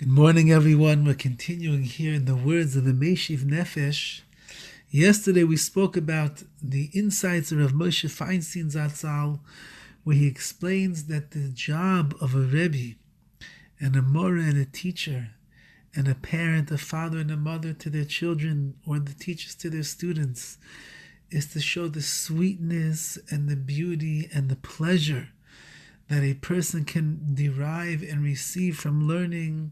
Good morning, everyone. We're continuing here in the words of the Meshiv Nefesh. Yesterday we spoke about the insights of Rav Moshe Feinstein Zatzal, where he explains that the job of a Rebbe and a Moreh and a teacher and a parent, a father and a mother to their children, or the teachers to their students, is to show the sweetness and the beauty and the pleasure that a person can derive and receive from learning,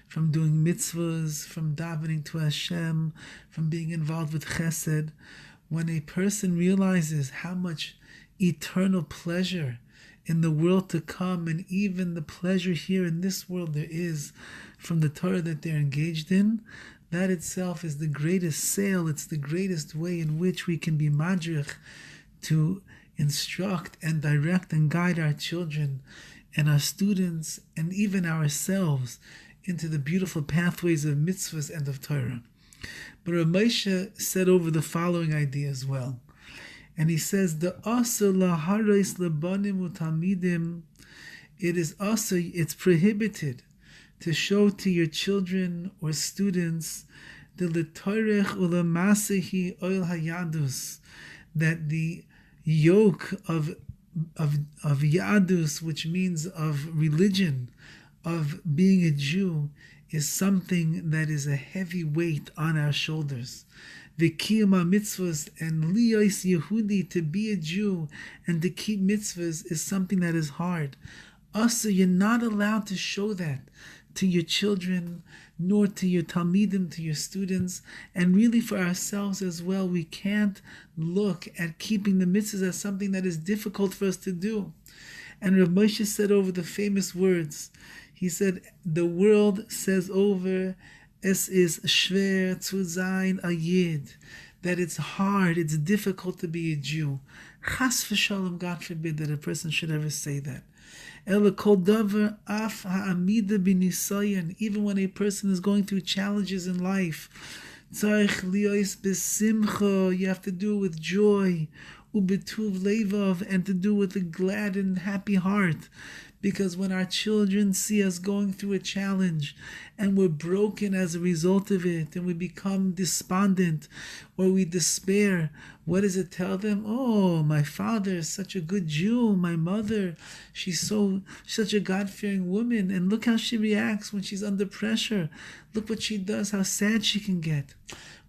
from doing mitzvahs, from davening to Hashem, from being involved with chesed. When a person realizes how much eternal pleasure in the world to come, and even the pleasure here in this world there is from the Torah that they're engaged in, that itself is the greatest sale. It's the greatest way in which we can be madrich to instruct and direct and guide our children and our students and even ourselves into the beautiful pathways of mitzvahs and of Torah. But Rav Moshe said over the following idea as well. And he says, the asa laharos lebanim utalmidim, it's prohibited to show to your children or students the letorech ulamasehi oil hayadus, that the yoke of Yadus, which means of religion, of being a Jew, is something that is a heavy weight on our shoulders. V'kiyum mitzvahs, and liyos Yehudi, to be a Jew and to keep mitzvahs, is something that is hard. Also, you're not allowed to show that to your children, nor to your talmidim, to your students, and really for ourselves as well. We can't look at keeping the mitzvahs as something that is difficult for us to do. And Rav Moshe said over the famous words, he said, the world says over, es is schwer zu sein a Yid, that it's hard, it's difficult to be a Jew. Chas v'shalom, God forbid that a person should ever say that. Ela kol davar af ha'amida b'nisayon, even when a person is going through challenges in life, tzarich liyos b'simcha, you have to do it with joy, u'betuv levav, and to do it with a glad and happy heart. Because when our children see us going through a challenge and we're broken as a result of it, and we become despondent or we despair, what does it tell them? Oh, my father is such a good Jew. My mother, she's such a God-fearing woman. And look how she reacts when she's under pressure. Look what she does, how sad she can get.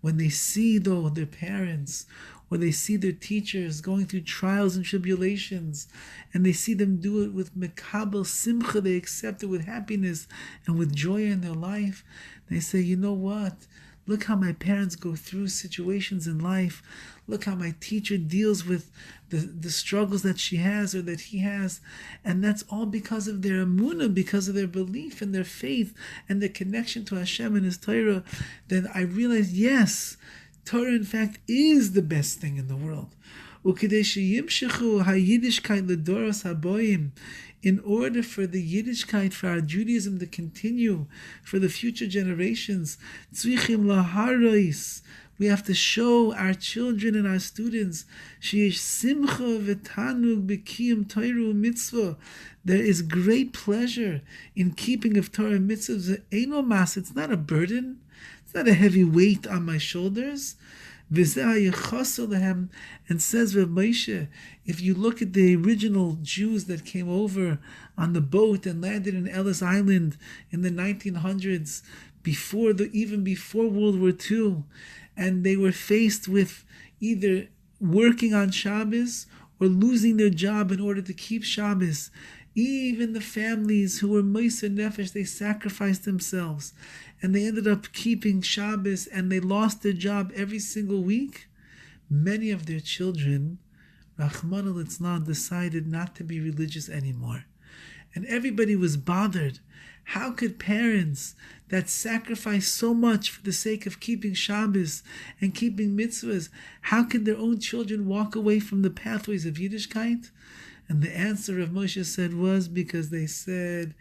When they see, though, their parents or they see their teachers going through trials and tribulations, and they see them do it with mekabel simcha, they accept it with happiness and with joy in their life, they say, you know what? Look how my parents go through situations in life. Look how my teacher deals with the struggles that she has or that he has. And that's all because of their emunah, because of their belief and their faith and their connection to Hashem and His Torah. Then I realized, yes, Torah, in fact, is the best thing in the world. In order for the Yiddishkeit, for our Judaism to continue for the future generations, we have to show our children and our students there is great pleasure in keeping of Torah mitzvahs. It's not a burden. It's not a heavy weight on my shoulders. And says Rav Moshe, if you look at the original Jews that came over on the boat and landed in Ellis Island in the 1900s, even before World War II, and they were faced with either working on Shabbos or losing their job in order to keep Shabbos. Even the families who were Meiser Nefesh, they sacrificed themselves, and they ended up keeping Shabbos, and they lost their job every single week. Many of their children, Rachmana litzlan, decided not to be religious anymore. And everybody was bothered. How could parents that sacrifice so much for the sake of keeping Shabbos and keeping mitzvahs, how could their own children walk away from the pathways of Yiddishkeit? And the answer of Moshe said was because they said,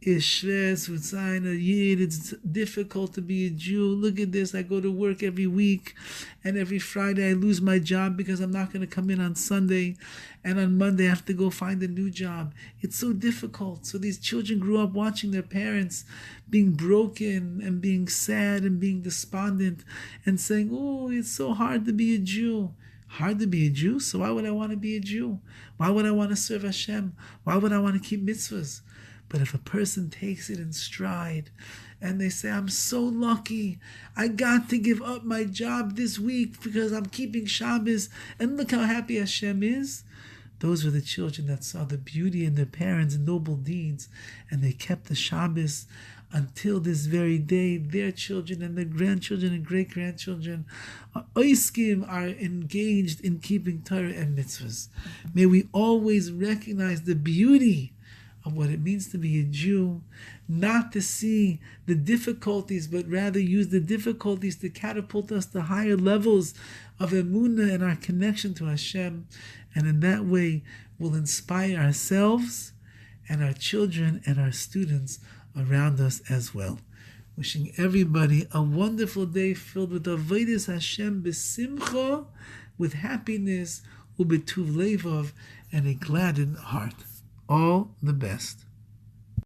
Ishres Hutzayin a Yid, it's difficult to be a Jew. Look at this, I go to work every week, and every Friday I lose my job because I'm not going to come in on Sunday, and on Monday I have to go find a new job. It's so difficult. So these children grew up watching their parents being broken and being sad and being despondent and saying, oh, it's so hard to be a Jew. Hard to be a Jew? So why would I want to be a Jew? Why would I want to serve Hashem? Why would I want to keep mitzvahs? But if a person takes it in stride and they say, I'm so lucky, I got to give up my job this week because I'm keeping Shabbos, and look how happy Hashem is. Those were the children that saw the beauty in their parents' noble deeds, and they kept the Shabbos until this very day. Their children and their grandchildren and great-grandchildren are engaged in keeping Torah and mitzvahs. May we always recognize the beauty of what it means to be a Jew, not to see the difficulties, but rather use the difficulties to catapult us to higher levels of emunah and our connection to Hashem. And in that way, we'll inspire ourselves and our children and our students around us as well. Wishing everybody a wonderful day filled with avodas Hashem b'simcha, with happiness, u'betuv levav, and a gladdened heart. All the best.